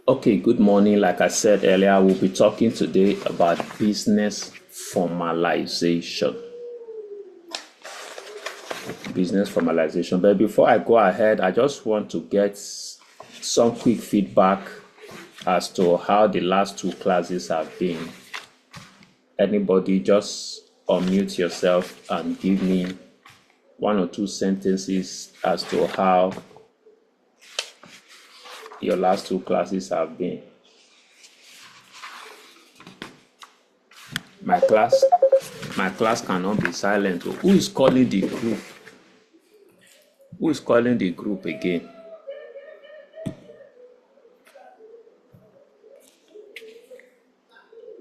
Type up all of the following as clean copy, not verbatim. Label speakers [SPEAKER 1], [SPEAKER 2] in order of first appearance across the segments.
[SPEAKER 1] Okay, good morning. Like I said earlier, we'll be talking today about business formalization. Business formalization. But before I go ahead, I just want to get some quick feedback as to how the last two classes have been. Anybody just unmute yourself and give me one or two sentences as to how your last two classes have been. My class cannot be silent. Who is calling the group? Who is calling the group again?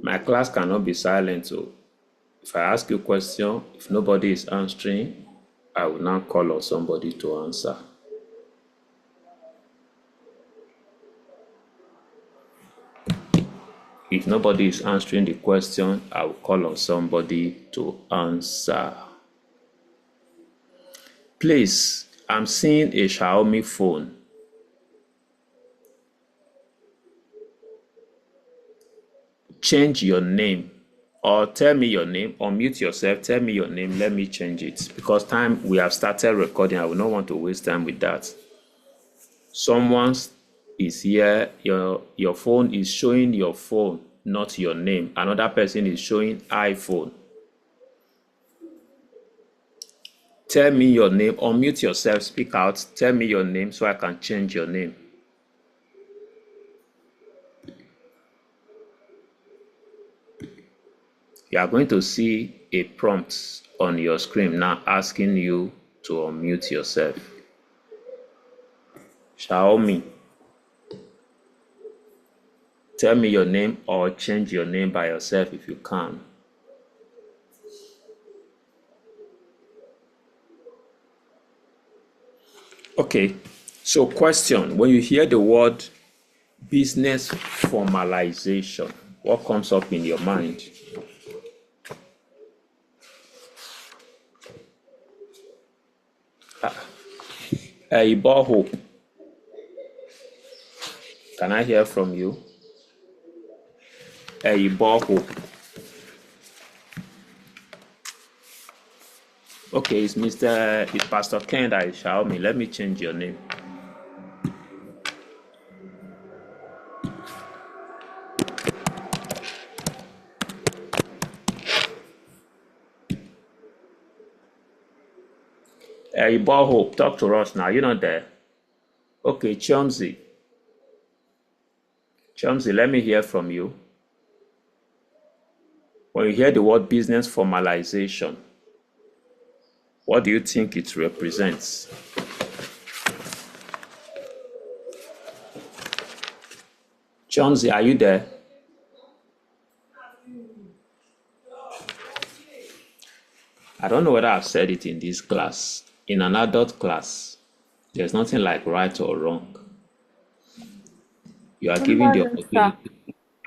[SPEAKER 1] My class cannot be silent. So if I ask you a question, if nobody is answering, I will now call on somebody to answer. If nobody is answering the question, I will call on somebody to answer. Please, I'm seeing a Xiaomi phone. Change your name or tell me your name, or mute yourself, tell me your name, let me change it. Because time we have started recording, I will not want to waste time with that. Someone is here, your phone is showing your phone, not your name. Another person is showing iPhone. Tell me your name, unmute yourself, speak out, tell me your name so I can change your name. You are going to see a prompt on your screen now asking you to unmute yourself. Xiaomi. Tell me your name or change your name by yourself if you can. Okay, so question, when you hear the word business formalization, what comes up in your mind? Iboho, can I hear from you? Iboho. Okay, it's Pastor Ken that is Xiaomi. Let me change your name. Iboho, talk to us now. You're not there. Okay, Chomzi. Chomzi, let me hear from you. When you hear the word business formalization, what do you think it represents? Chomzi, are you there? I don't know whether I've said it in this class. In an adult class, there's nothing like right or wrong. You are
[SPEAKER 2] Good
[SPEAKER 1] giving the
[SPEAKER 2] morning, sir.
[SPEAKER 1] opportunity.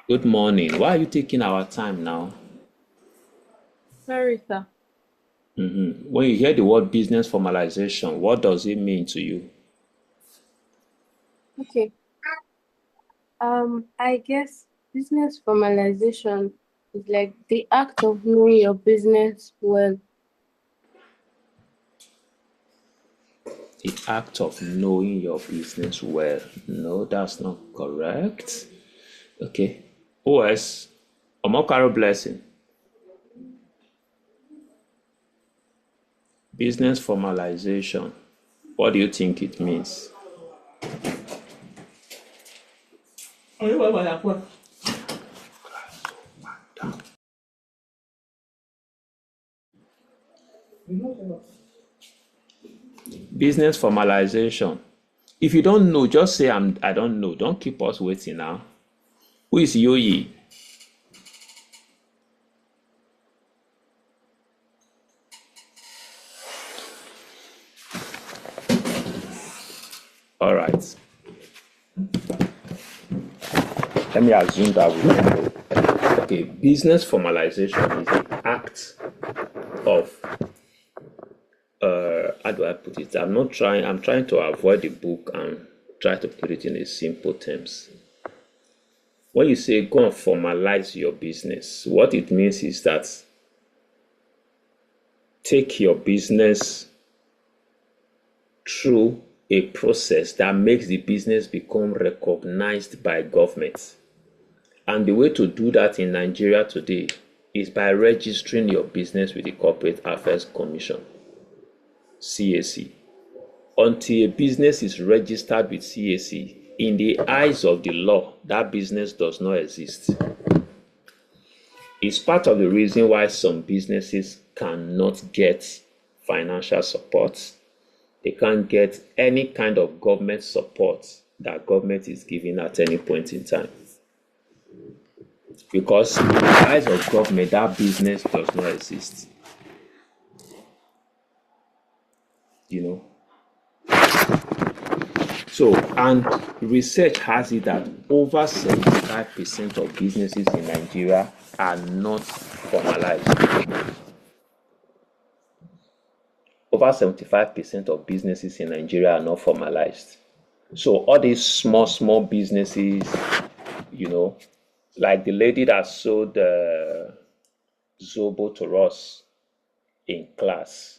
[SPEAKER 1] Good morning. Why are you taking our time now?
[SPEAKER 2] Sorry, sir.
[SPEAKER 1] When you hear the word business formalization, what does it mean to you?
[SPEAKER 2] Okay. I guess business formalization is like the act of knowing your business well.
[SPEAKER 1] The act of knowing your business well. No, that's not correct. Okay. OS, Omokaro blessing. Business formalization. What do you think it means? Business formalization. If you don't know, just say I don't know. Don't keep us waiting now. Who is Yoyi? All right. Let me assume that we know. Okay, business formalization is the act of how do I put it? I'm trying to avoid the book and try to put it in a simple terms. when you say go and formalize your business, what it means is that take your business through a process that makes the business become recognized by government. And the way to do that in Nigeria today is by registering your business with the Corporate Affairs Commission, CAC. Until a business is registered with CAC, in the eyes of the law, that business does not exist. It's part of the reason why some businesses cannot get financial support. They can't get any kind of government support that government is giving at any point in time. Because in the eyes of government, that business does not exist. You know? So, and research has it that over 75% of businesses in Nigeria are not formalized. Over 75% of businesses in Nigeria are not formalized. So all these small businesses, you know, like the lady that sold Zobo to us in class,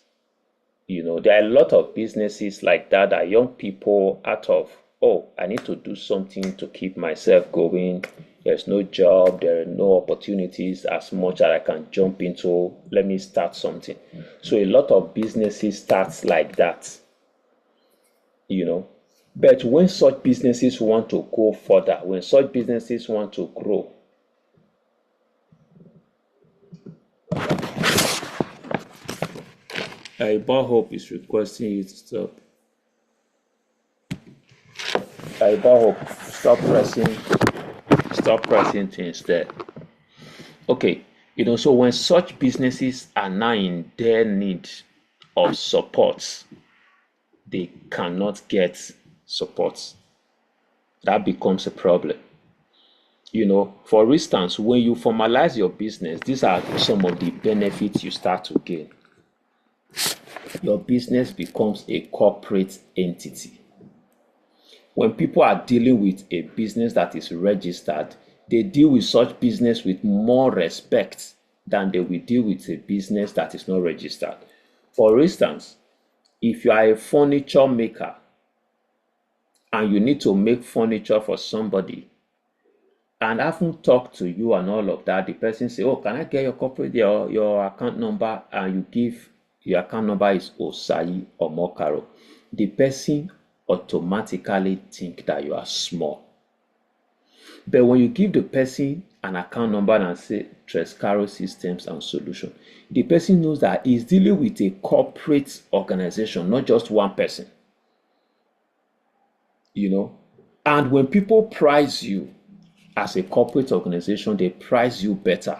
[SPEAKER 1] you know, there are a lot of businesses like that that young people out of, oh, I need to do something to keep myself going. There's no job, there are no opportunities as much that I can jump into. Let me start something. So a lot of businesses start like that, you know. But when such businesses want to go further, when such businesses want to grow, Hope is requesting you to stop. Hope, stop pressing to instead. Okay, you know, so when such businesses are now in their need of support, they cannot get support. That becomes a problem. You know, for instance, when you formalize your business, these are some of the benefits you start to gain. Your business becomes a corporate entity. When people are dealing with a business that is registered, they deal with such business with more respect than they will deal with a business that is not registered. For instance, if you are a furniture maker and you need to make furniture for somebody, and having talked to you and all of that, the person say, oh, can I get your account number? And you give your account number is Osayi or Omokaro. The person automatically think that you are small. But when you give the person an account number and say Trescaro Systems and Solution, the person knows that he's dealing with a corporate organization, not just one person. You know, and when people price you as a corporate organization, they price you better.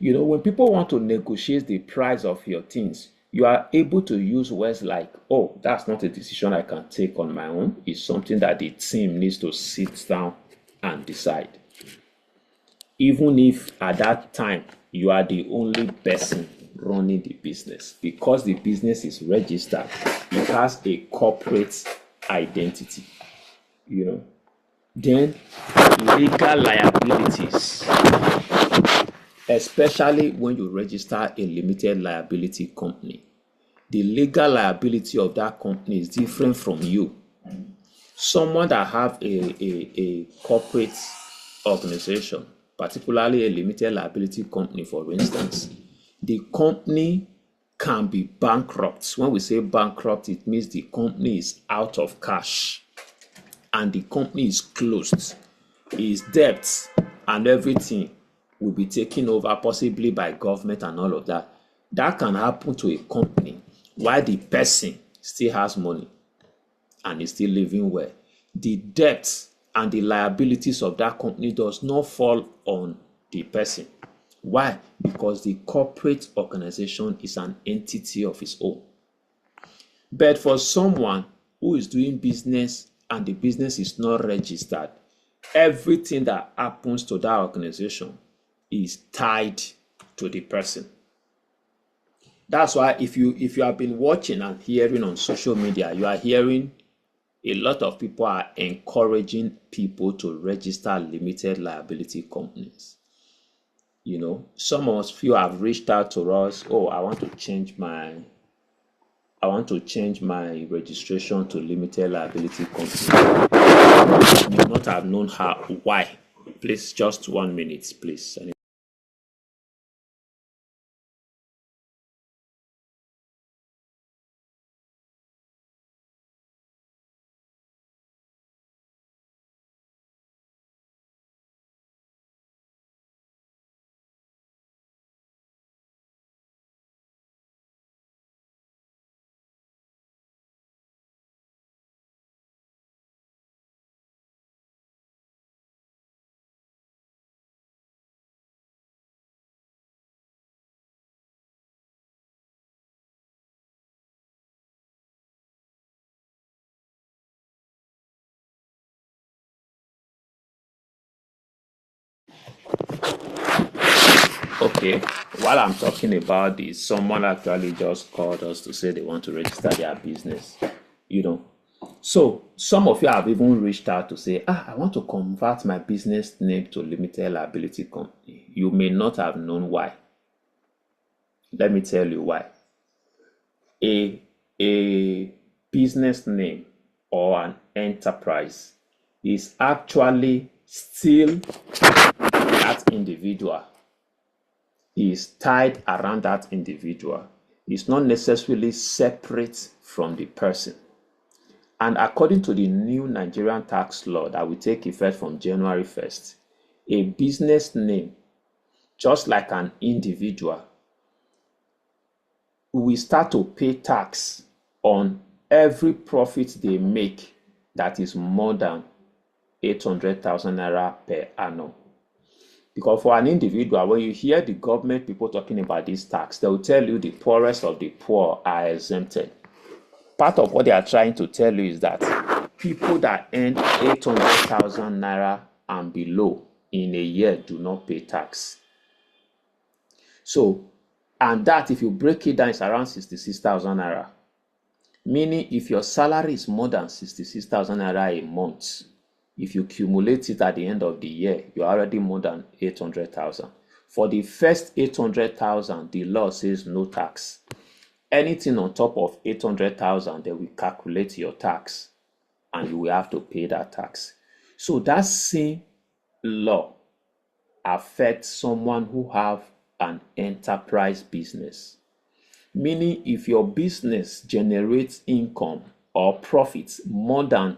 [SPEAKER 1] You know, when people want to negotiate the price of your things, you are able to use words like, oh, that's not a decision I can take on my own. It's something that the team needs to sit down and decide. Even if at that time you are the only person running the business, because the business is registered, it has a corporate identity, you know. Then legal liabilities, especially when you register a limited liability company. The legal liability of that company is different from you. Someone that have a corporate organization, particularly a limited liability company, for instance, the company can be bankrupt. When we say bankrupt, it means the company is out of cash and the company is closed. Its debts and everything will be taken over, possibly by government and all of that. That can happen to a company while the person still has money and is still living well. The debts and the liabilities of that company does not fall on the person. Why? Because the corporate organization is an entity of its own. But for someone who is doing business and the business is not registered, everything that happens to that organization is tied to the person. That's why if you have been watching and hearing on social media, you are hearing a lot of people are encouraging people to register limited liability companies. Some of you have reached out to us. Oh, I want to change my registration to limited liability company. You may not have known why. Please, just 1 minute, please. Okay, while I'm talking about this, someone actually just called us to say they want to register their business. So some of you have even reached out to say, I want to convert my business name to limited liability company. You may not have known why. Let me tell you why. A business name or an enterprise is actually still that individual. Is tied around that individual. It's not necessarily separate from the person. And according to the new Nigerian tax law that will take effect from January 1st, a business name, just like an individual, will start to pay tax on every profit they make that is more than 800,000 naira per annum. Because for an individual, when you hear the government people talking about this tax, they will tell you the poorest of the poor are exempted. Part of what they are trying to tell you is that people that earn 800,000 naira and below in a year do not pay tax. So, and that if you break it down, it's around 66,000 naira. Meaning if your salary is more than 66,000 naira a month, if you cumulate it at the end of the year, you're already more than 800,000. For the first 800,000, the law says no tax. Anything on top of 800,000, they will calculate your tax and you will have to pay that tax. So that same law affects someone who have an enterprise business. Meaning if your business generates income or profits more than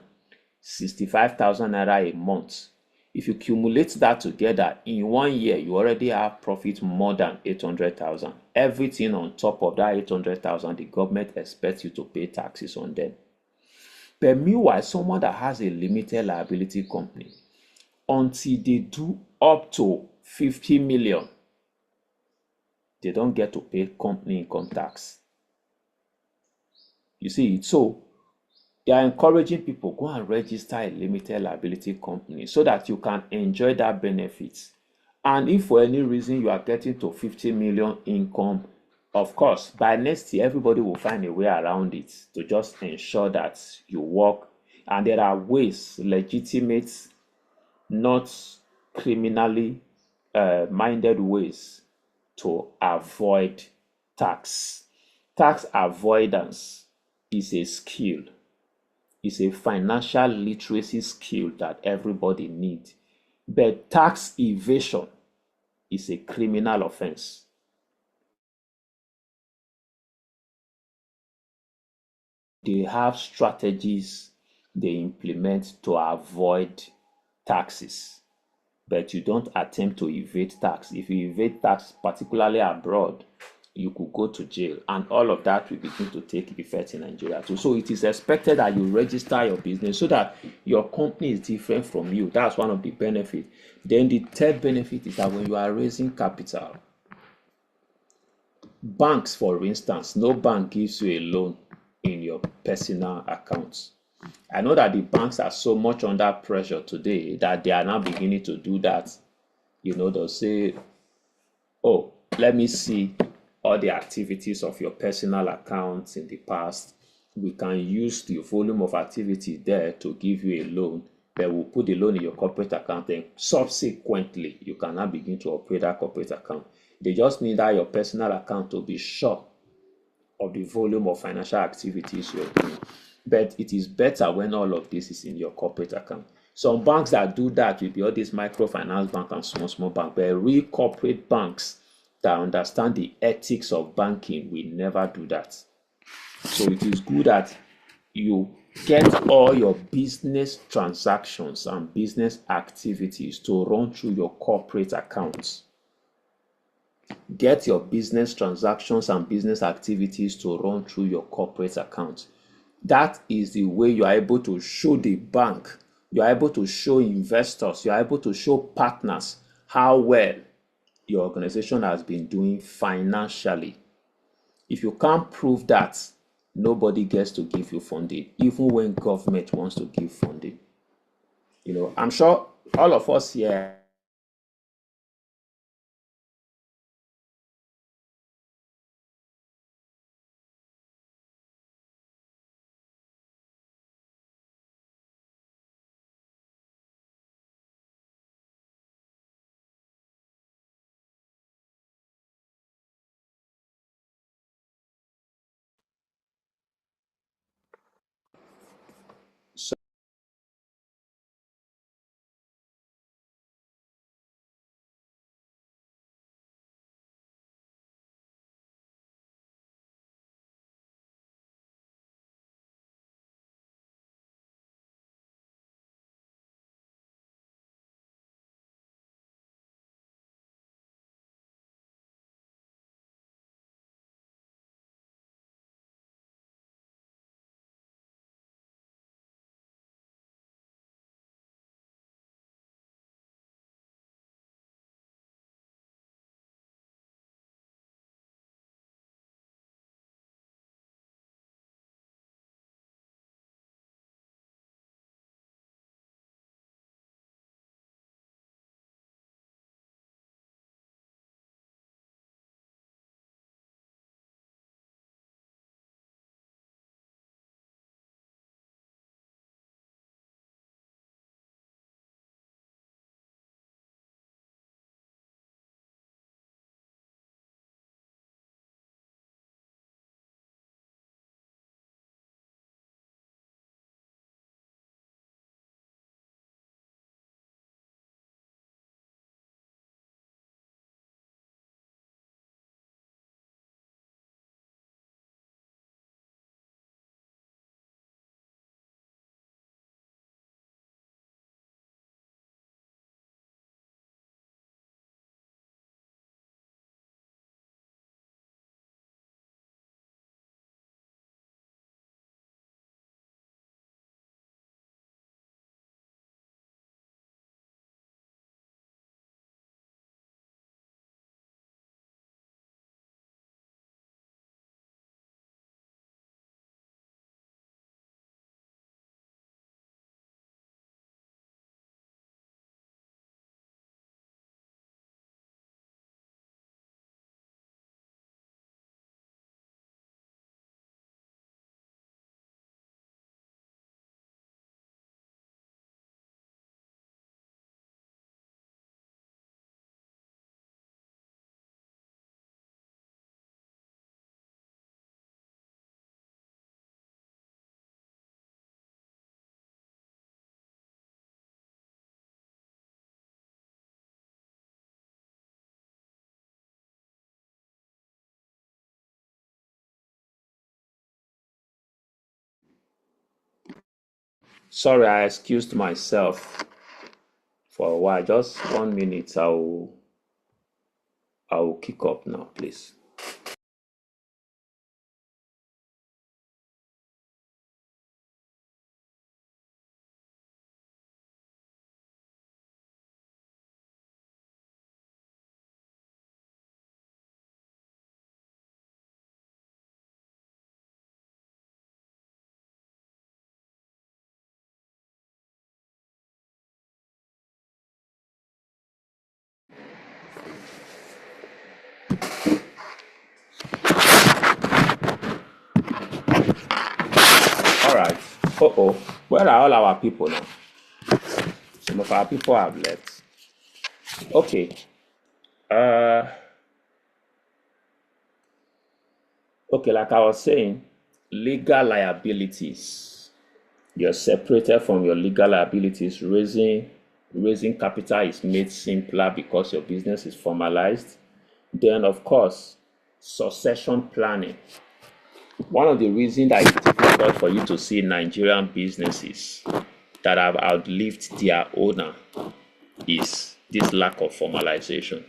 [SPEAKER 1] 65,000 naira a month, if you cumulate that together in 1 year, you already have profit more than 800,000. Everything on top of that 800,000, the government expects you to pay taxes on them. But meanwhile, someone that has a limited liability company, until they do up to 50 million, they don't get to pay company income tax. You see, so they are encouraging people, go and register a limited liability company so that you can enjoy that benefit. And if for any reason you are getting to 50 million income, of course, by next year, everybody will find a way around it to just ensure that you work. And there are ways, legitimate, not criminally minded ways to avoid tax. Tax avoidance is a skill. It's a financial literacy skill that everybody needs. But tax evasion is a criminal offense. They have strategies they implement to avoid taxes, but you don't attempt to evade tax. If you evade tax, particularly abroad, you could go to jail, and all of that will begin to take effect in Nigeria too. So it is expected that you register your business so that your company is different from you. That's one of the benefits. Then the third benefit is that when you are raising capital, banks, for instance, no bank gives you a loan in your personal accounts. I know that the banks are so much under pressure today that they are now beginning to do that. They'll say, oh, let me see all the activities of your personal accounts in the past. we can use the volume of activity there to give you a loan, but we'll put the loan in your corporate account, and subsequently you can now begin to operate that corporate account. They just need that your personal account to be sure of the volume of financial activities you're doing. But it is better when all of this is in your corporate account. Some banks that do that will be all these microfinance bank and small bank, but real corporate banks that understand the ethics of banking will never do that. So it is good that you get all your business transactions and business activities to run through your corporate accounts. Get your business transactions and business activities to run through your corporate account. That is the way you are able to show the bank, you are able to show investors, you are able to show partners how well your organization has been doing financially. If you can't prove that, nobody gets to give you funding, even when government wants to give funding. I'm sure all of us here. Sorry, I excused myself for a while. Just 1 minute. I will kick up now, please. Oh, where are all our people now? Some of our people have left. Okay. Uh, okay, like I was saying, legal liabilities. You're separated from your legal liabilities. Raising capital is made simpler because your business is formalized. Then, of course, succession planning. One of the reasons that it's difficult for you to see Nigerian businesses that have outlived their owner is this lack of formalization.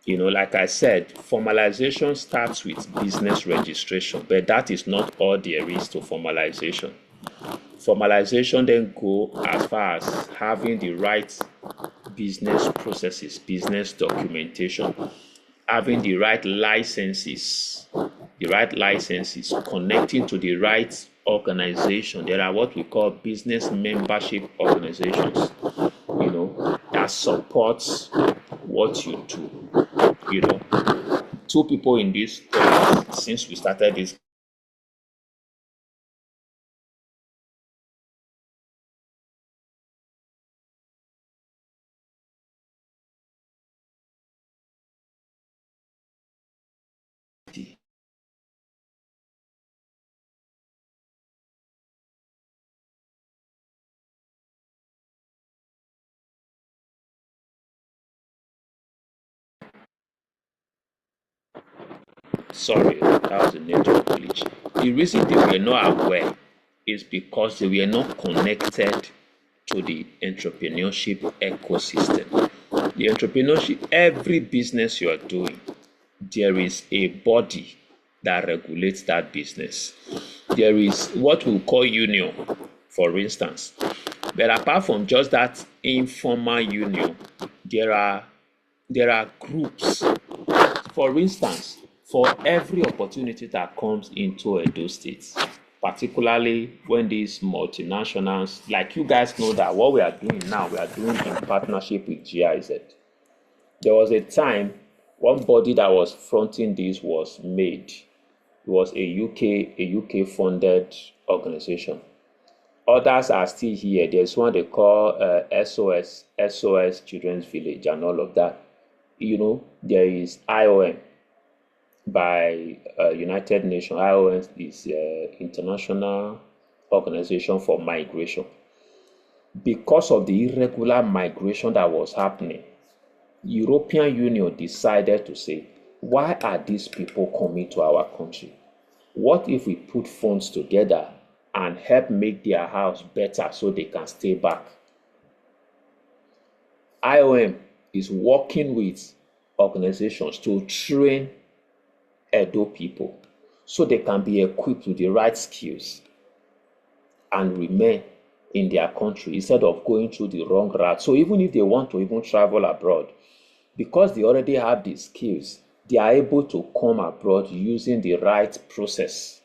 [SPEAKER 1] Like I said, formalization starts with business registration, but that is not all there is to formalization. Formalization then go as far as having the right business processes, business documentation, having the right licenses, connecting to the right organization. There are what we call business membership organizations, that supports what you do. Two people in this since we started this. Sorry, that was a network glitch. The reason they were not aware is because they were not connected to the entrepreneurship ecosystem. The entrepreneurship, every business you are doing, there is a body that regulates that business. There is what we call union, for instance. But apart from just that informal union, there are groups. For instance, for every opportunity that comes into Edo State, particularly when these multinationals, like you guys know that what we are doing now, we are doing in partnership with GIZ. There was a time one body that was fronting this was made. It was a UK funded organization. Others are still here. There's one they call SOS Children's Village and all of that. There is IOM by United Nations. IOM is International Organization for Migration. Because of the irregular migration that was happening, European Union decided to say, why are these people coming to our country? What if we put funds together and help make their house better so they can stay back? IOM is working with organizations to train Edo people so they can be equipped with the right skills and remain in their country instead of going through the wrong route. So even if they want to even travel abroad, because they already have the skills, they are able to come abroad using the right process.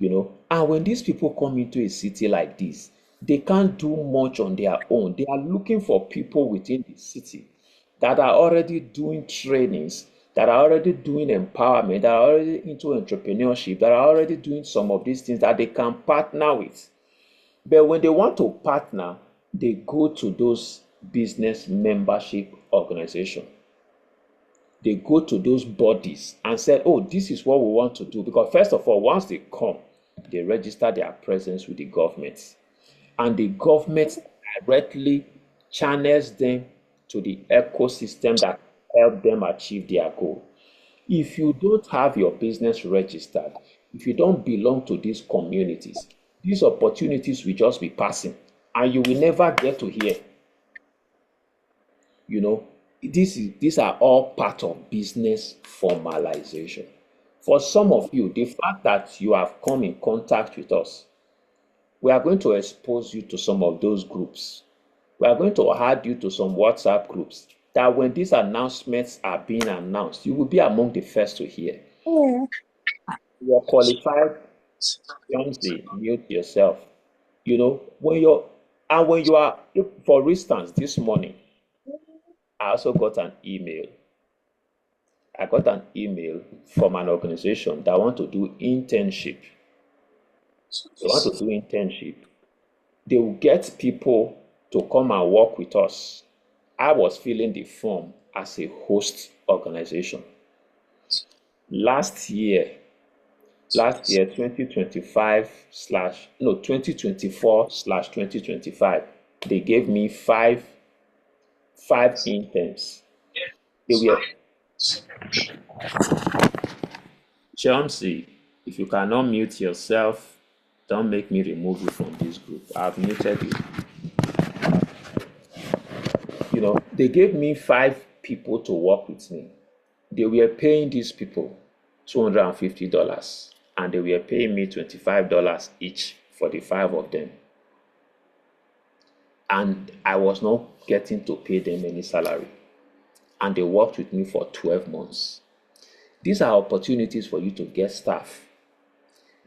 [SPEAKER 1] And when these people come into a city like this, they can't do much on their own. They are looking for people within the city that are already doing trainings, that are already doing empowerment, that are already into entrepreneurship, that are already doing some of these things that they can partner with. But when they want to partner, they go to those business membership organizations. They go to those bodies and say, oh, this is what we want to do. Because first of all, once they come, they register their presence with the government. And the government directly channels them to the ecosystem that help them achieve their goal. If you don't have your business registered, if you don't belong to these communities, these opportunities will just be passing and you will never get to hear. These are all part of business formalization. For some of you, the fact that you have come in contact with us, we are going to expose you to some of those groups. We are going to add you to some WhatsApp groups that when these announcements are being announced, you will be among the first to hear.
[SPEAKER 2] Yeah.
[SPEAKER 1] You are qualified, Beyonce, mute yourself. When you are, for instance, this morning, I also got an email. I got an email from an organization that want to do internship They want to do internship. They will get people to come and work with us. I was filling the form as a host organization. Last year, 2025 slash no 2024 slash 2025, they gave me five interns. They were Chelsea. If you cannot mute yourself, don't make me remove you from this group. I've muted you. They gave me 5 people to work with me. They were paying these people $250, and they were paying me $25 each for the 5 of them. And I was not getting to pay them any salary. And they worked with me for 12 months. These are opportunities for you to get staff.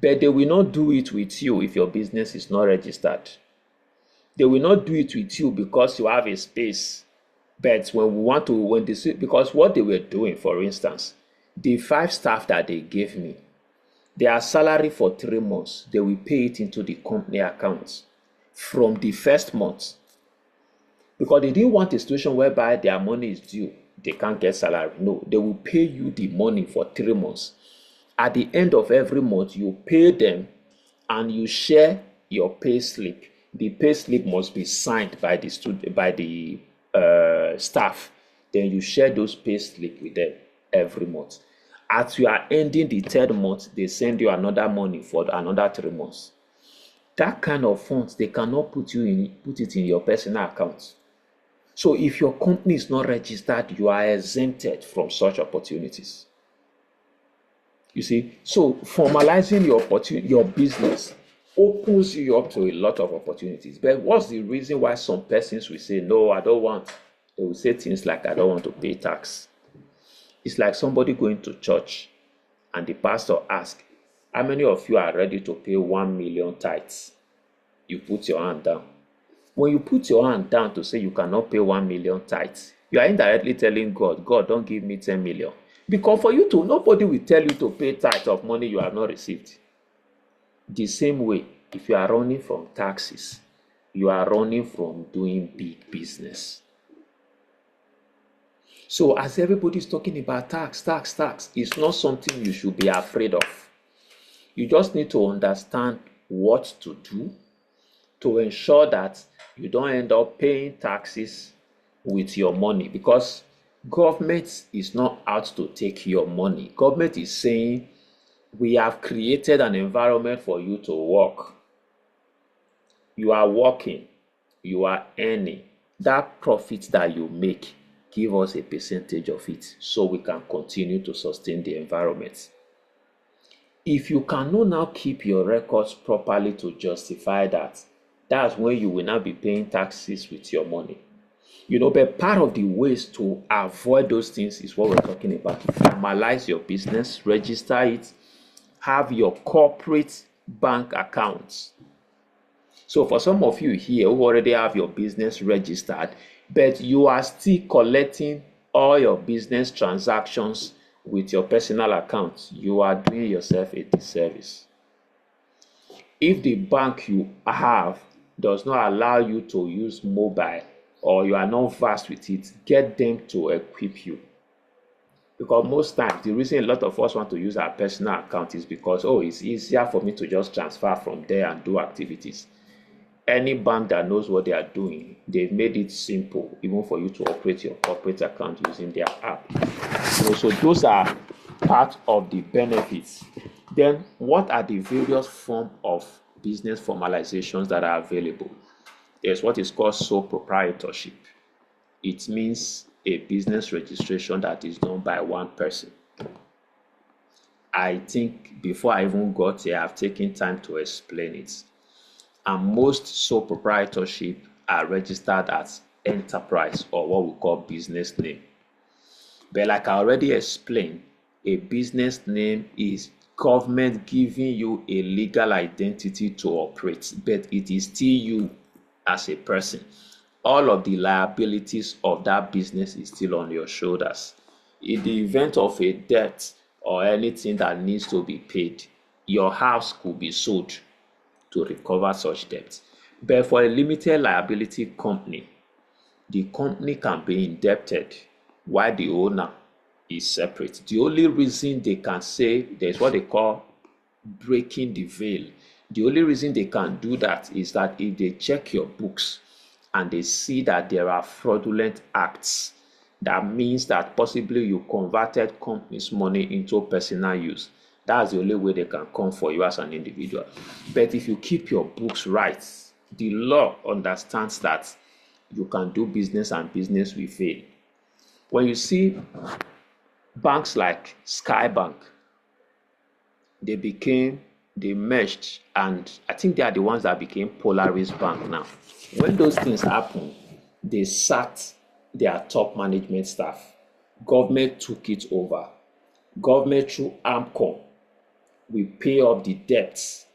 [SPEAKER 1] But they will not do it with you if your business is not registered. They will not do it with you because you have a space. But because what they were doing, for instance, the 5 staff that they gave me, their salary for 3 months, they will pay it into the company accounts from the first month. Because they didn't want a situation whereby their money is due, they can't get salary. No, they will pay you the money for 3 months. At the end of every month, you pay them and you share your pay slip. The pay slip must be signed by the staff. Then you share those pay slip with them every month. As you are ending the 3rd month, they send you another money for another 3 months. That kind of funds, they cannot put it in your personal account. So if your company is not registered, you are exempted from such opportunities. You see, so formalizing your business opens you up to a lot of opportunities. But what's the reason why some persons will say, no, I don't want? They will say things like, I don't want to pay tax. It's like somebody going to church and the pastor asks, how many of you are ready to pay 1 million tithes? You put your hand down. When you put your hand down to say you cannot pay 1 million tithes, you are indirectly telling God, don't give me 10 million. Because for you to, nobody will tell you to pay tithe of money you have not received. The same way, if you are running from taxes, you are running from doing big business. So as everybody is talking about tax, it's not something you should be afraid of. You just need to understand what to do to ensure that you don't end up paying taxes with your money, because government is not out to take your money. Government is saying, we have created an environment for you to work. You are working, you are earning. That profit that you make, give us a percentage of it so we can continue to sustain the environment. If you cannot now keep your records properly to justify that, that's when you will now be paying taxes with your money. But part of the ways to avoid those things is what we're talking about. Formalize your business, register it, have your corporate bank accounts. So for some of you here who already have your business registered, but you are still collecting all your business transactions with your personal accounts, you are doing yourself a disservice. If the bank you have does not allow you to use mobile, or you are not fast with it, get them to equip you. Because most times, the reason a lot of us want to use our personal account is because, it's easier for me to just transfer from there and do activities. Any bank that knows what they are doing, they've made it simple, even for you to operate your corporate account using their app. So those are part of the benefits. Then, what are the various forms of business formalizations that are available? There's what is called sole proprietorship. It means a business registration that is done by one person. I think before I even got here, I've taken time to explain it. And most sole proprietorship are registered as enterprise, or what we call business name. But like I already explained, a business name is government giving you a legal identity to operate, but it is still you as a person. All of the liabilities of that business is still on your shoulders. In the event of a debt or anything that needs to be paid, your house could be sold. to recover such debts. But for a limited liability company, the company can be indebted while the owner is separate. The only reason they can say there's what they call breaking the veil. The only reason they can do that is that if they check your books and they see that there are fraudulent acts, that means that possibly you converted company's money into personal use. That's the only way they can come for you as an individual. But if you keep your books right, the law understands that you can do business and business will fail. When you see banks like Skybank, they merged, and I think they are the ones that became Polaris Bank now. When those things happen, they sacked their top management staff. Government took it over. Government through AMCOM will pay up the debts,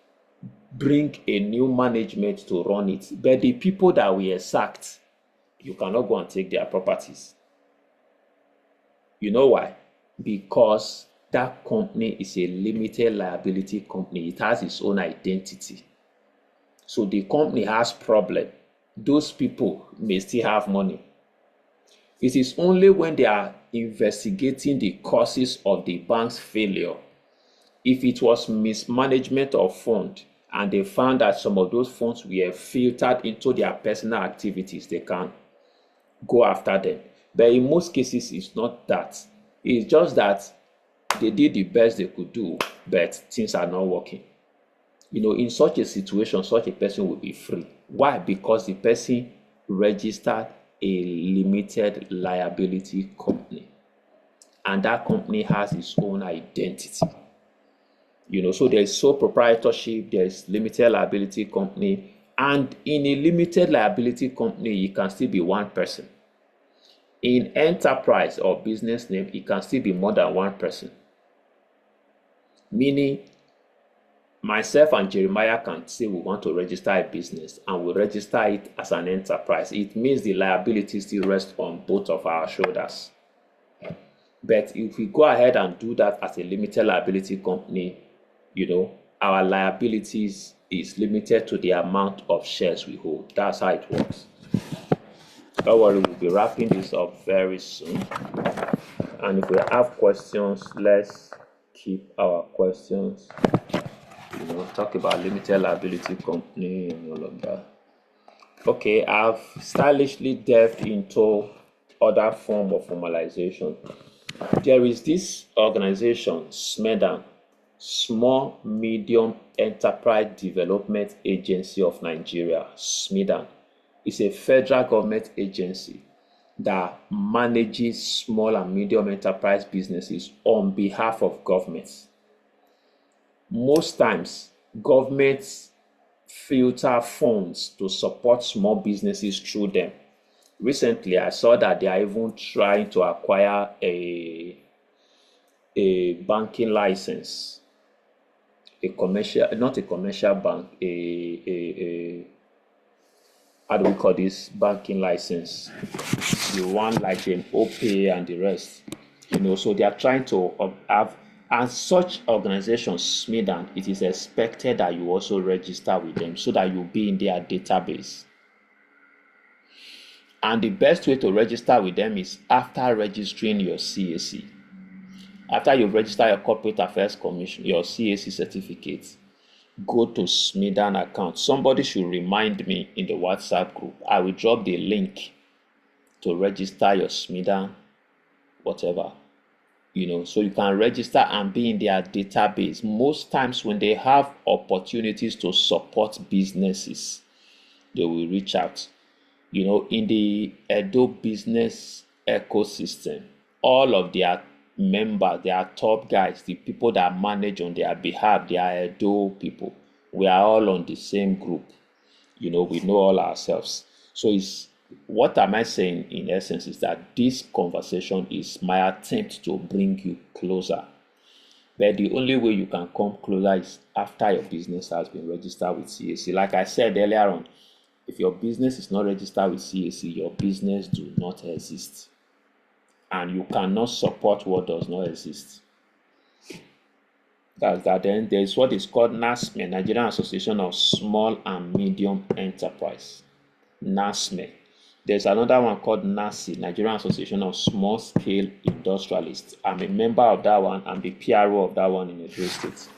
[SPEAKER 1] bring a new management to run it. But the people that were sacked, you cannot go and take their properties. You know why? Because that company is a limited liability company. It has its own identity. So the company has problem. Those people may still have money. It is only when they are investigating the causes of the bank's failure. If it was mismanagement of funds and they found that some of those funds were filtered into their personal activities, they can go after them. But in most cases, it's not that. It's just that they did the best they could do, but things are not working. In such a situation, such a person will be free. Why? Because the person registered a limited liability company, and that company has its own identity. So there's sole proprietorship, there's limited liability company, and in a limited liability company, you can still be one person. In enterprise or business name, it can still be more than one person. Meaning, myself and Jeremiah can say we want to register a business and we register it as an enterprise. It means the liability still rests on both of our shoulders. But if we go ahead and do that as a limited liability company, our liabilities is limited to the amount of shares we hold. That's how it works. Don't worry, we'll be wrapping this up very soon. And if we have questions, let's keep our questions. Talk about limited liability company and all of that. Okay, I've stylishly delved into other form of formalization. There is this organization, SMEDAN, Small Medium Enterprise Development Agency of Nigeria, SMEDAN. It's a federal government agency that manages small and medium enterprise businesses on behalf of governments. Most times, governments filter funds to support small businesses through them. Recently, I saw that they are even trying to acquire a banking license, not a commercial bank, how do we call this banking license? The one like an OPay and the rest. So they are trying to have, and such organizations, SMEDAN, it is expected that you also register with them so that you'll be in their database. And the best way to register with them is after registering your CAC. After you've registered your Corporate Affairs Commission, your CAC certificate, go to SMEDAN account. Somebody should remind me in the WhatsApp group. I will drop the link to register your SMEDAN, whatever. So you can register and be in their database. Most times when they have opportunities to support businesses, they will reach out. In the Edo business ecosystem, all of their members, their top guys, the people that manage on their behalf, they are Edo people. We are all on the same group. We know all ourselves. So what am I saying in essence is that this conversation is my attempt to bring you closer. But the only way you can come closer is after your business has been registered with CAC. Like I said earlier on, if your business is not registered with CAC, your business do not exist. And you cannot support what does not exist. That's that. Then there's what is called NASME, Nigerian Association of Small and Medium Enterprise. NASME. There's another one called NASI, Nigerian Association of Small Scale Industrialists. I'm a member of that one. I'm the PRO of that one in Edo State.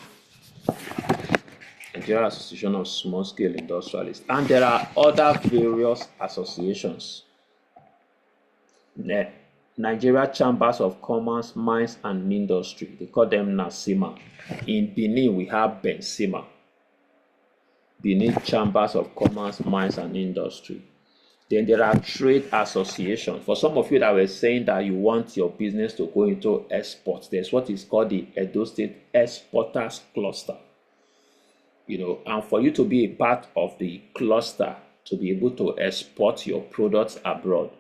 [SPEAKER 1] Nigerian Association of Small Scale Industrialists. And there are other various associations. Nigeria Chambers of Commerce, Mines and Industry. They call them NASIMA. In Benin, we have BENSIMA. Benin Chambers of Commerce, Mines and Industry. Then there are trade associations. For some of you that were saying that you want your business to go into exports, there's what is called the Edo State Exporters Cluster. And for you to be a part of the cluster, to be able to export your products abroad,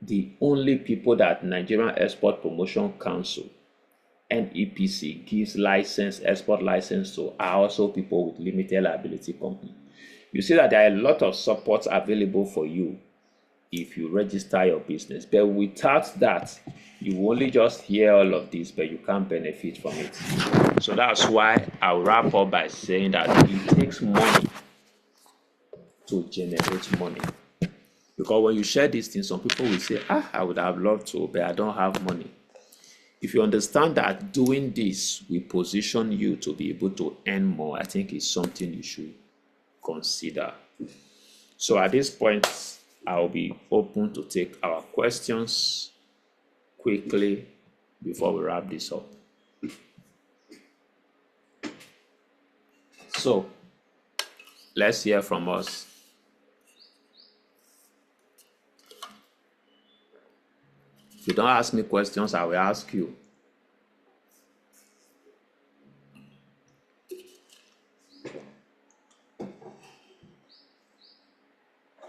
[SPEAKER 1] the only people that Nigerian Export Promotion Council, NEPC, gives export license to are also people with limited liability company. You see that there are a lot of supports available for you if you register your business. But without that, you will only just hear all of this, but you can't benefit from it. So that's why I'll wrap up by saying that it takes money to generate money. Because when you share these things, some people will say, I would have loved to, but I don't have money. If you understand that doing this will position you to be able to earn more, I think it's something you should consider. So at this point, I'll be open to take our questions quickly before we wrap this up. So let's hear from us. If you don't ask me questions, I will ask you.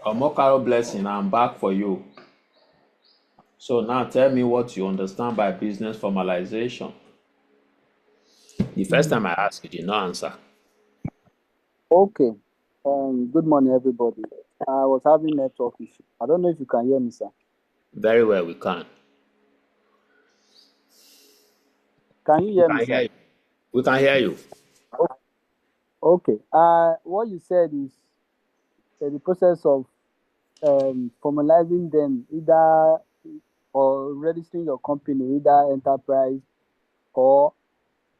[SPEAKER 1] Omokaro blessing, I'm back for you. So now tell me what you understand by business formalization. The first time I asked, you did not answer.
[SPEAKER 3] Okay. Good morning, everybody. I was having network issue. I don't know if you can hear me, sir.
[SPEAKER 1] Very well, we can.
[SPEAKER 3] Can you hear me, sir?
[SPEAKER 1] We can hear you.
[SPEAKER 3] Okay. What you said is the process of formalizing them, either or registering your company, either enterprise or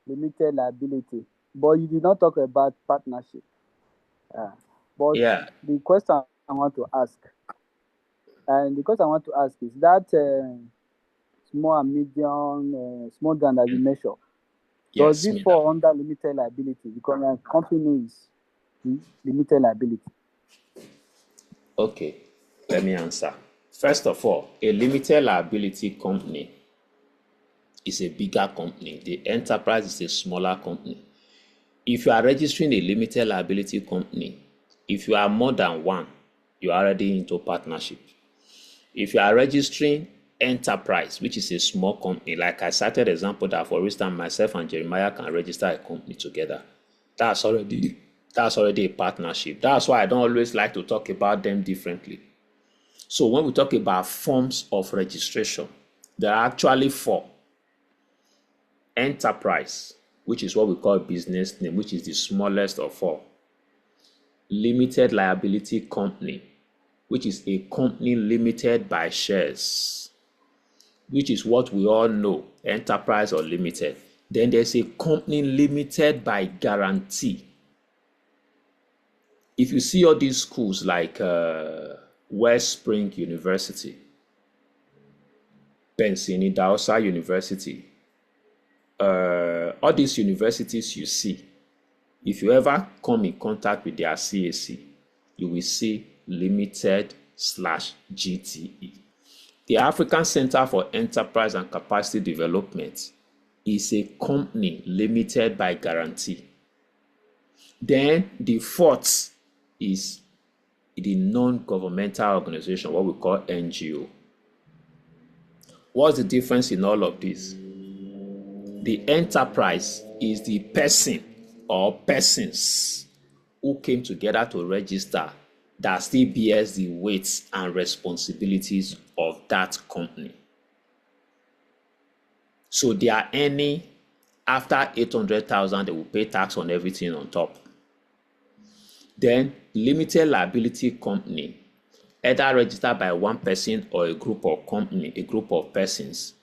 [SPEAKER 3] limited liability. But you did not talk about partnership. But the question I want to ask, is that small and medium, small than that you measure. Does this fall under limited liability? Because my company is limited liability.
[SPEAKER 1] Okay, let me answer. First of all, a limited liability company is a bigger company. The enterprise is a smaller company. If you are registering a limited liability company, if you are more than one, you are already into partnership. If you are registering enterprise, which is a small company, like I cited example that, for instance, myself and Jeremiah can register a company together. That's already a partnership. That's why I don't always like to talk about them differently. So when we talk about forms of registration, there are actually 4. Enterprise, which is what we call business name, which is the smallest of all. Limited liability company, which is a company limited by shares, which is what we all know, enterprise or limited. Then there's a company limited by guarantee. If you see all these schools like West Spring University, Pensini Osayi University, all these universities you see, if you ever come in contact with their CAC, you will see limited/GTE. The African Center for Enterprise and Capacity Development is a company limited by guarantee. Then the 4th is the non-governmental organization, what we call NGO. What's the difference in all of this? The enterprise is the person or persons who came together to register that still bears the weights and responsibilities of that company. So they are earning After 800,000, they will pay tax on everything on top. Then limited liability company, either registered by one person or a group of persons.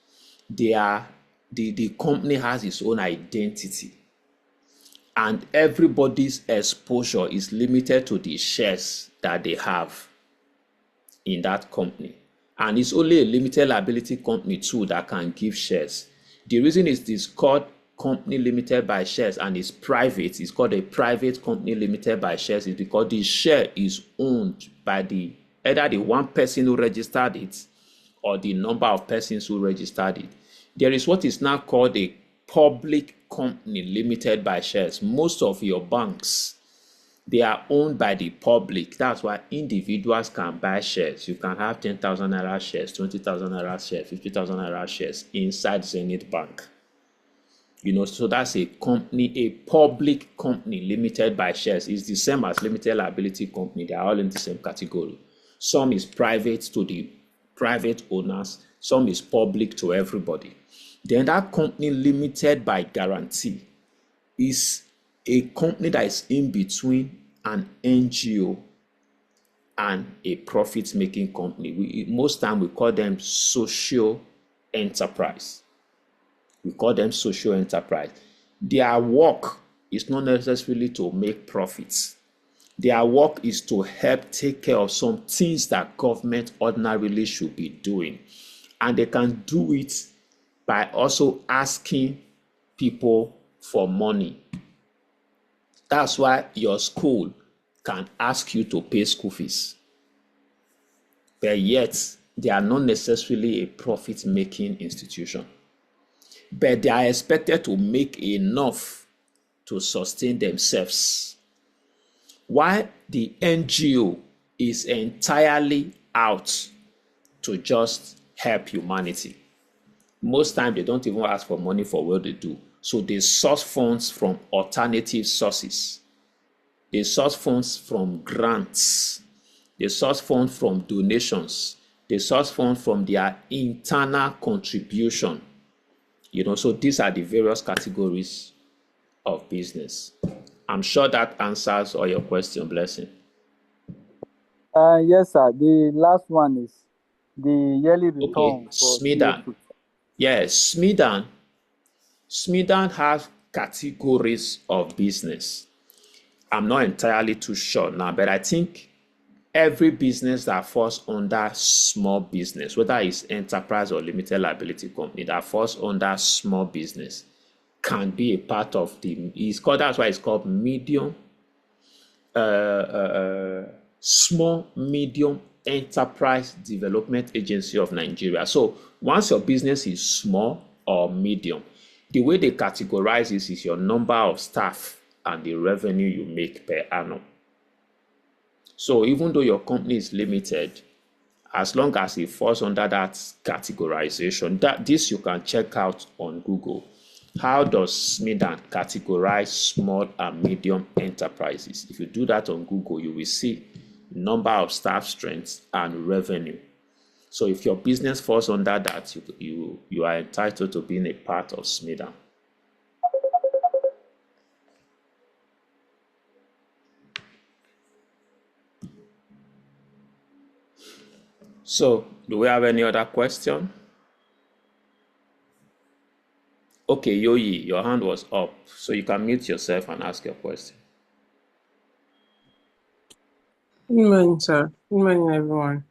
[SPEAKER 1] The company has its own identity, and everybody's exposure is limited to the shares that they have in that company. And it's only a limited liability company too that can give shares. The reason is this called company limited by shares and it's private. It's called a private company limited by shares is because the share is owned by either the one person who registered it or the number of persons who registered it. There is what is now called a public company limited by shares. Most of your banks, they are owned by the public. That's why individuals can buy shares. You can have 10,000 naira shares, 20,000 naira shares, 50,000 naira shares inside Zenith Bank. So that's a company, a public company limited by shares. It's the same as limited liability company. They are all in the same category. Some is private to the private owners. Some is public to everybody. Then that company limited by guarantee is a company that is in between an NGO and a profit-making company. Most time we call them social enterprise. Their work is not necessarily to make profits. Their work is to help take care of some things that government ordinarily should be doing. And they can do it by also asking people for money. That's why your school can ask you to pay school fees. But yet, they are not necessarily a profit-making institution. But they are expected to make enough to sustain themselves. While the NGO is entirely out to just help humanity. Most times, they don't even ask for money for what they do. So they source funds from alternative sources. They source funds from grants. They source funds from donations. They source funds from their internal contribution. So these are the various categories of business. I'm sure that answers all your question, Blessing.
[SPEAKER 3] Yes, sir. The last one is the yearly return
[SPEAKER 1] Okay,
[SPEAKER 3] for
[SPEAKER 1] Smidan.
[SPEAKER 3] CA2.
[SPEAKER 1] Yes, Smidan has categories of business. I'm not entirely too sure now, but I think every business that falls under small business, whether it's enterprise or limited liability company that falls under small business, can be a part of that's why it's called small medium enterprise development agency of Nigeria. So once your business is small or medium, the way they categorize this is your number of staff and the revenue you make per annum. So even though your company is limited, as long as it falls under that categorization, this you can check out on Google. How does Smidan categorize small and medium enterprises? If you do that on Google, you will see number of staff strengths and revenue. So if your business falls under that, you are entitled to being a part of Smidan. So, do we have any other question? Okay, Yoyi, your hand was up, so you can mute yourself and ask your question.
[SPEAKER 4] Good morning, sir. Good morning, everyone.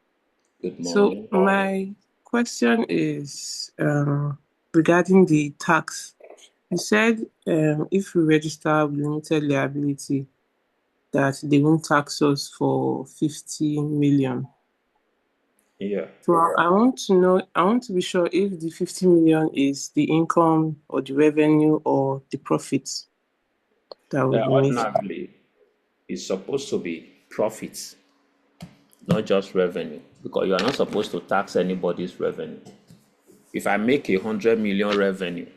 [SPEAKER 1] Good
[SPEAKER 4] So
[SPEAKER 1] morning.
[SPEAKER 4] my question is regarding the tax. You said if we register with limited liability, that they won't tax us for 50 million.
[SPEAKER 1] Yeah.
[SPEAKER 4] So I want to be sure if the 50 million is the income or the revenue or the profits that will be made.
[SPEAKER 1] Ordinarily, it's supposed to be profits, not just revenue, because you are not supposed to tax anybody's revenue. If I make 100 million revenue,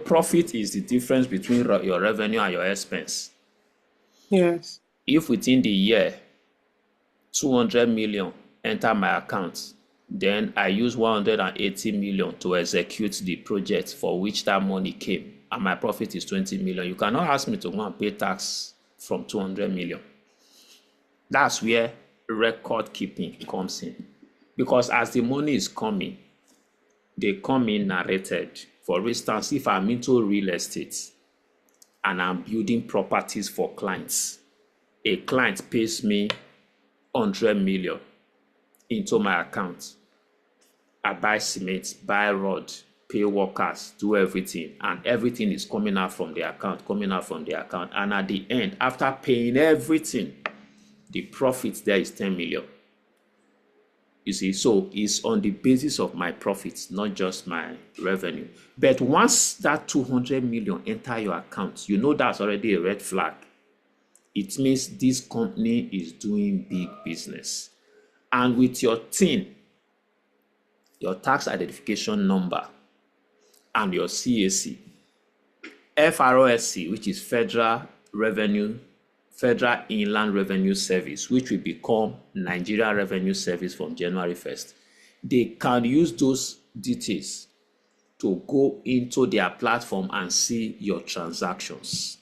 [SPEAKER 1] profit is the difference between your revenue and your expense.
[SPEAKER 4] Yes.
[SPEAKER 1] If within the year 200 million enter my account, then I use 180 million to execute the project for which that money came, and my profit is 20 million. You cannot ask me to go and pay tax from 200 million. That's where record keeping comes in. Because as the money is coming, they come in narrated. For instance, if I'm into real estate and I'm building properties for clients, a client pays me 100 million into my account. I buy cement, buy rod, pay workers, do everything, and everything is coming out from the account, And at the end, after paying everything, the profit there is 10 million. You see, so it's on the basis of my profits, not just my revenue. But once that 200 million enter your account, you know that's already a red flag. It means this company is doing big business. And with your TIN, your tax identification number, and your CAC, FROSC, which is Federal Inland Revenue Service, which will become Nigeria Revenue Service from January 1st, they can use those details to go into their platform and see your transactions.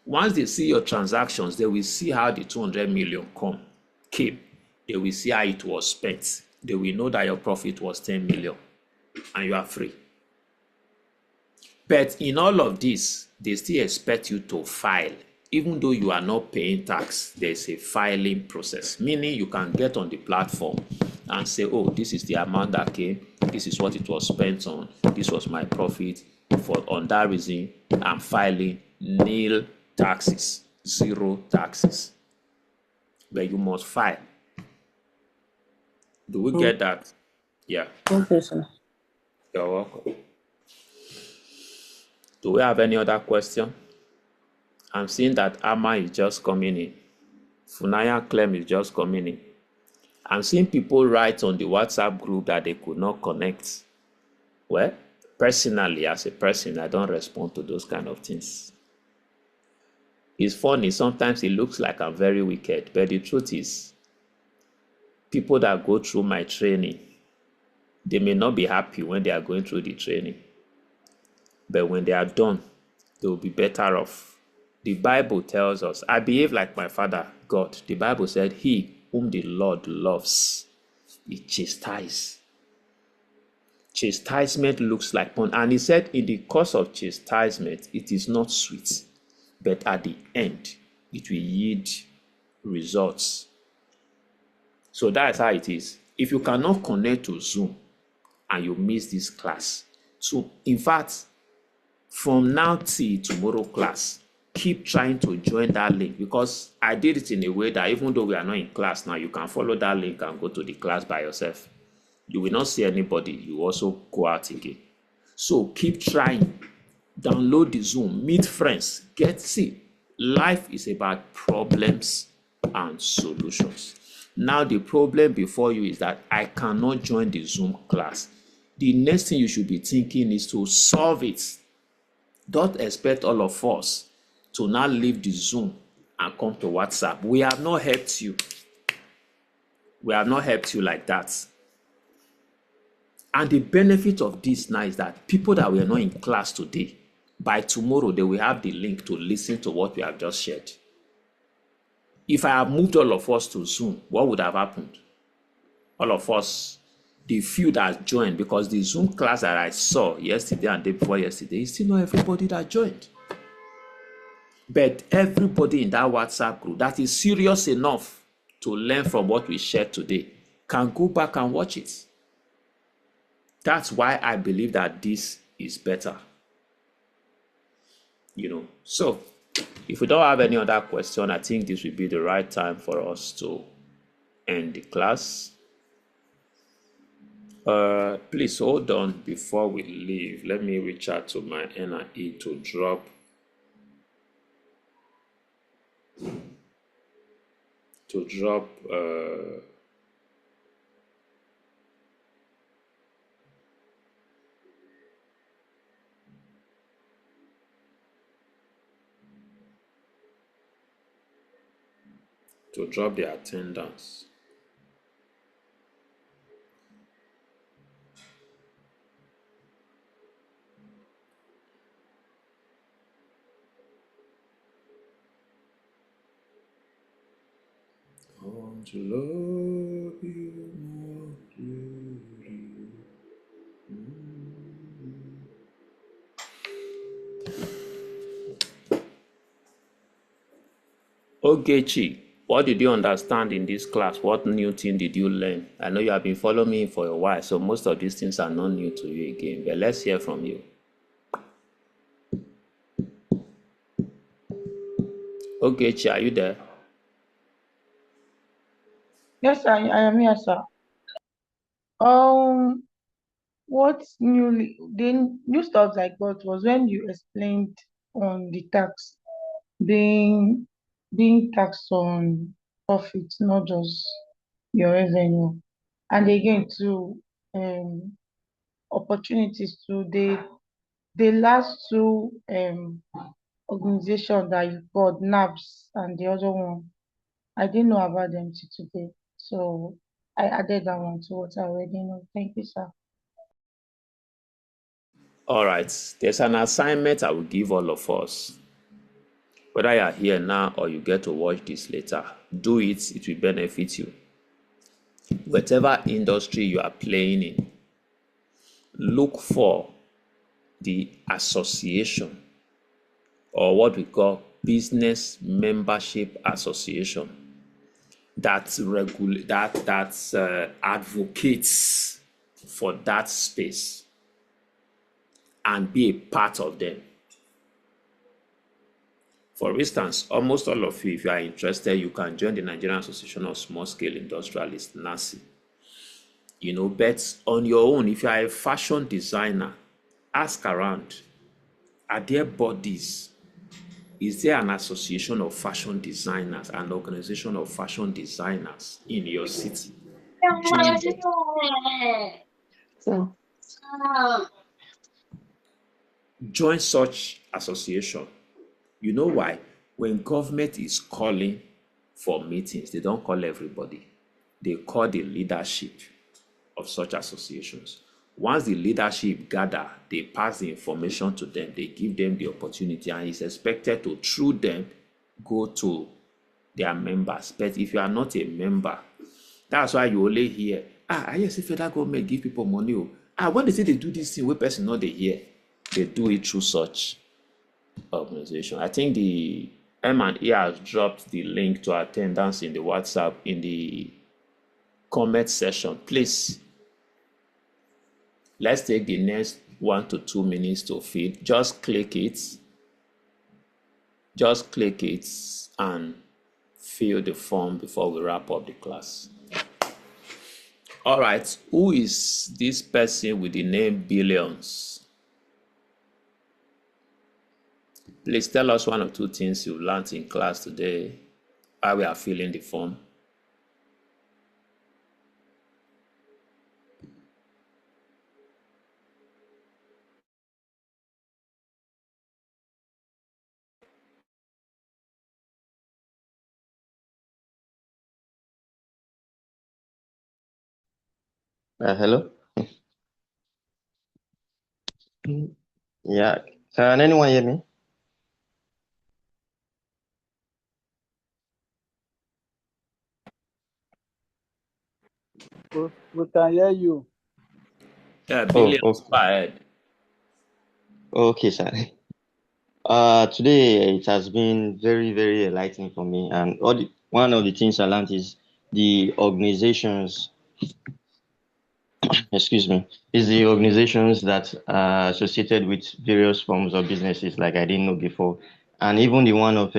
[SPEAKER 1] Once they see your transactions, they will see how the 200 million came. They will see how it was spent. They will know that your profit was 10 million and you are free. But in all of this, they still expect you to file. Even though you are not paying tax, there's a filing process, meaning you can get on the platform and say, oh, this is the amount that came, this is what it was spent on, this was my profit. On that reason, I'm filing nil taxes, 0 taxes. But you must file. Do we get that? Yeah.
[SPEAKER 4] Okay, sir.
[SPEAKER 1] You're welcome. Do we have any other question? I'm seeing that Amma is just coming in. Funaya Clem is just coming in. I'm seeing people write on the WhatsApp group that they could not connect. Well, personally, as a person, I don't respond to those kind of things. It's funny, sometimes it looks like I'm very wicked, but the truth is, people that go through my training, they may not be happy when they are going through the training. But when they are done, they will be better off. The Bible tells us, I behave like my Father, God. The Bible said, he whom the Lord loves, he chastises. Chastisement looks like pain. And he said, in the course of chastisement, it is not sweet. But at the end, it will yield results. So that's how it is. If you cannot connect to Zoom and you miss this class, so in fact, from now till tomorrow class, keep trying to join that link, because I did it in a way that even though we are not in class now, you can follow that link and go to the class by yourself. You will not see anybody. You also go out again. So keep trying. Download the Zoom. Meet friends. Life is about problems and solutions. Now the problem before you is that I cannot join the Zoom class. The next thing you should be thinking is to solve it. Don't expect all of us to now leave the Zoom and come to WhatsApp. We have not helped you. We have not helped you like that. And the benefit of this now is that people that were not in class today, by tomorrow, they will have the link to listen to what we have just shared. If I have moved all of us to Zoom, what would have happened? All of us, the few that joined, because the Zoom class that I saw yesterday and day before yesterday, is still not everybody that joined. But everybody in that WhatsApp group that is serious enough to learn from what we shared today can go back and watch it. That's why I believe that this is better. So if we don't have any other question, I think this will be the right time for us to end the class. Please hold on before we leave. Let me reach out to my NIE to drop the attendance. Want to love you more clearly. Ogechi, what did you understand in this class? What new thing did you learn? I know you have been following me for a while, so most of these things are not new to you again, but let's hear from you. Ogechi, are you there?
[SPEAKER 5] Yes, I am here, sir. Um, the new stuff I got was when you explained on the tax being being taxed on profit, not just your revenue. And again, to um opportunities to the last two organizations that you got, NABS and the other one. I didn't know about them till today. So I added that one to what I already know. Thank you, sir.
[SPEAKER 1] All right, there's an assignment I will give all of us. Whether you are here now or you get to watch this later, do it, it will benefit you. Whatever industry you are playing in, look for the association or what we call business membership association that advocates for that space and be a part of them. For instance, almost all of you, if you are interested, you can join the Nigerian Association of Small Scale Industrialists, NASI. But on your own, if you are a fashion designer, ask around. Are there bodies? Is there an association of fashion designers, an organization of fashion designers in your city? Join them.
[SPEAKER 5] So,
[SPEAKER 1] Join such association. You know why? When government is calling for meetings, they don't call everybody. They call the leadership of such associations. Once the leadership gather, they pass the information to them, they give them the opportunity, and it's expected to, through them, go to their members. But if you are not a member, that's why you only hear, I hear say federal government give people money. When they say they do this thing, where person not they hear, they do it through such organization. I think the M&E has dropped the link to attendance in the WhatsApp in the comment section. Please, let's take the next 1 to 2 minutes to feed. Just click it. Just click it and fill the form before we wrap up the class. All right, who is this person with the name Billions? Please tell us 1 or 2 things you learned in class today, how we are filling the form.
[SPEAKER 6] Hello? Mm. Yeah. Can anyone hear me?
[SPEAKER 3] We can hear you.
[SPEAKER 1] Yeah,
[SPEAKER 6] Oh,
[SPEAKER 1] Billions, go ahead.
[SPEAKER 6] okay, sir. Today it has been very, very enlightening for me, and one of the things I learned is the organizations, excuse me, is the organizations that are associated with various forms of businesses like I didn't know before, and even the one of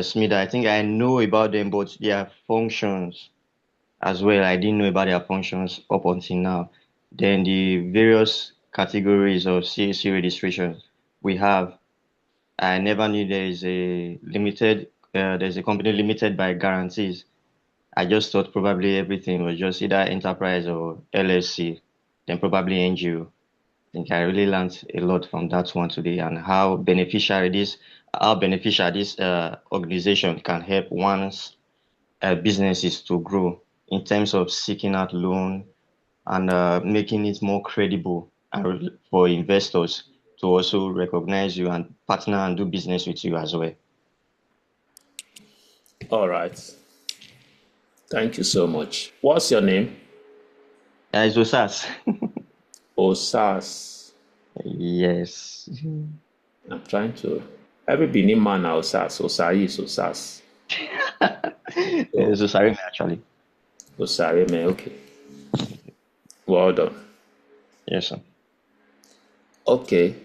[SPEAKER 6] Smith. I think I know about them, but their functions as well. I didn't know about their functions up until now. Then the various categories of CAC registration we have. I never knew there's a company limited by guarantees. I just thought probably everything was just either enterprise or LLC, then probably NGO. I think I really learned a lot from that one today and how beneficial this organization can help one's businesses to grow in terms of seeking out loan and making it more credible and for investors to also recognize you and partner and do business with you as well.
[SPEAKER 1] All right. Thank you so much. What's your name?
[SPEAKER 6] It's Osas.
[SPEAKER 1] Osas.
[SPEAKER 6] Yes.
[SPEAKER 1] I'm trying to. Every Benin man now Osas. Osayi is Osas.
[SPEAKER 6] It's Osayi, actually.
[SPEAKER 1] Osayi, man. Okay. Well done.
[SPEAKER 6] Yes, sir.
[SPEAKER 1] Okay.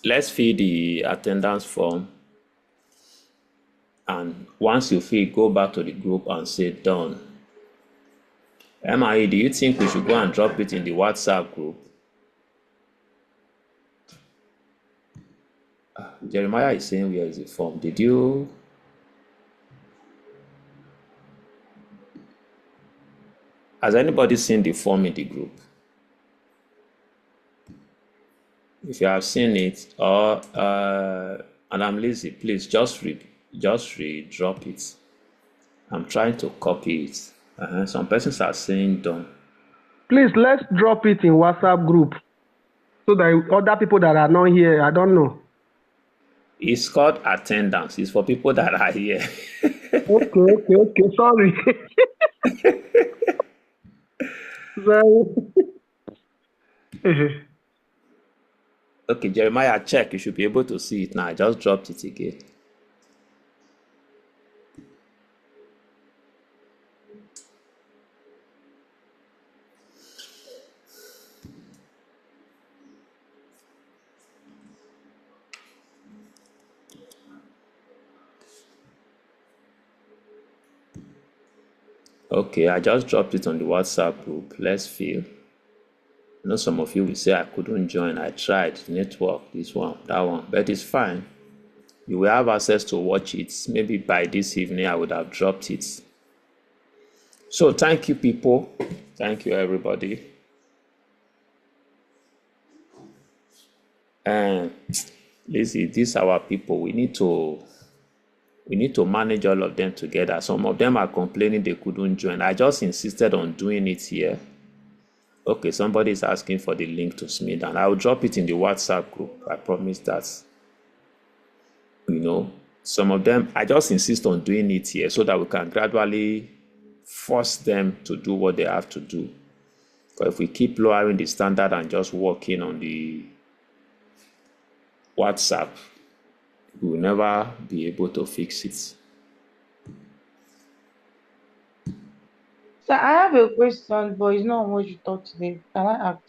[SPEAKER 1] Let's fill the attendance form. And once you fill, go back to the group and say done. MIE, do you think we should go and drop it in the WhatsApp group? Jeremiah is saying, where is the form? Did you? Has anybody seen the form in the group? If you have seen it, or and I'm lazy, please just re-drop it. I'm trying to copy it. Some persons are saying done.
[SPEAKER 7] Please, let's drop it in WhatsApp group so that other people that are not here, I don't know.
[SPEAKER 1] It's called attendance. It's for people that are here.
[SPEAKER 7] Okay. Sorry. Sorry.
[SPEAKER 1] Okay, Jeremiah, check. You should be able to see it now. I just dropped it again. Okay, I just dropped it on the WhatsApp group. Let's feel. I know some of you will say I couldn't join. I tried network, this one, that one, but it's fine. You will have access to watch it. Maybe by this evening, I would have dropped it. So thank you, people. Thank you, everybody. And Lizzie, these are our people. We need to manage all of them together. Some of them are complaining they couldn't join. I just insisted on doing it here. Okay, somebody is asking for the link to Smith, and I will drop it in the WhatsApp group. I promise that. Some of them, I just insist on doing it here so that we can gradually force them to do what they have to do. But if we keep lowering the standard and just working on the WhatsApp, we will never be able to fix it.
[SPEAKER 5] So I have a question, but it's not on what you talked today. Can I ask?